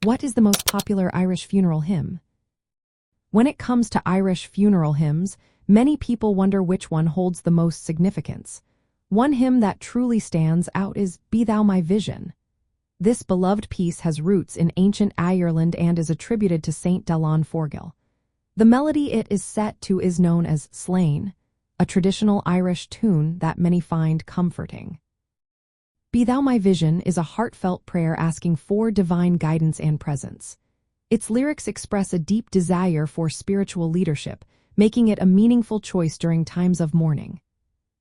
What is the most popular Irish funeral hymn? When it comes to Irish funeral hymns, many people wonder which one holds the most significance. One hymn that truly stands out is Be Thou My Vision. This beloved piece has roots in ancient Ireland and is attributed to Saint Dallán Forgaill. The melody it is set to is known as Slane, a traditional Irish tune that many find comforting. Be Thou My Vision is a heartfelt prayer asking for divine guidance and presence. Its lyrics express a deep desire for spiritual leadership, making it a meaningful choice during times of mourning.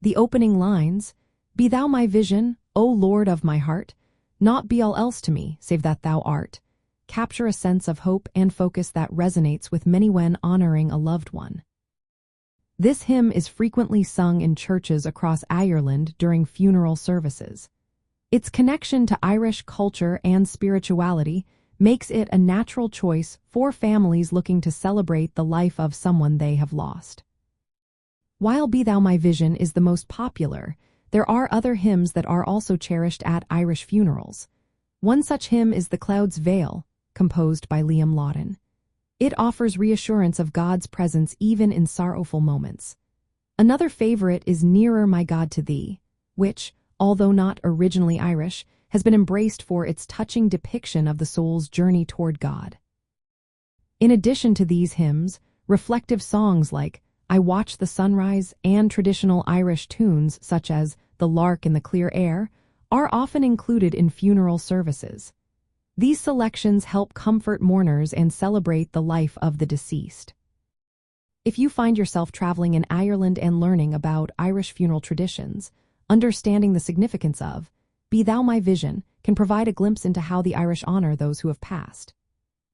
The opening lines, Be Thou my vision, O Lord of my heart, not be all else to me, save that Thou art, capture a sense of hope and focus that resonates with many when honoring a loved one. This hymn is frequently sung in churches across Ireland during funeral services. Its connection to Irish culture and spirituality makes it a natural choice for families looking to celebrate the life of someone they have lost. While Be Thou My Vision is the most popular, there are other hymns that are also cherished at Irish funerals. One such hymn is The Cloud's Veil, composed by Liam Lawton. It offers reassurance of God's presence even in sorrowful moments. Another favorite is Nearer My God to Thee, which, although not originally Irish, has been embraced for its touching depiction of the soul's journey toward God. In addition to these hymns, reflective songs like I Watch the Sunrise and traditional Irish tunes such as The Lark in the Clear Air are often included in funeral services. These selections help comfort mourners and celebrate the life of the deceased. If you find yourself traveling in Ireland and learning about Irish funeral traditions, understanding the significance of Be Thou My Vision can provide a glimpse into how the Irish honor those who have passed.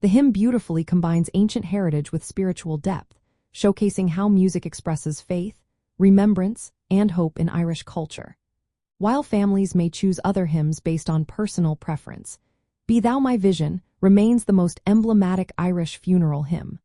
The hymn beautifully combines ancient heritage with spiritual depth, showcasing how music expresses faith, remembrance, and hope in Irish culture. While families may choose other hymns based on personal preference, Be Thou My Vision remains the most emblematic Irish funeral hymn.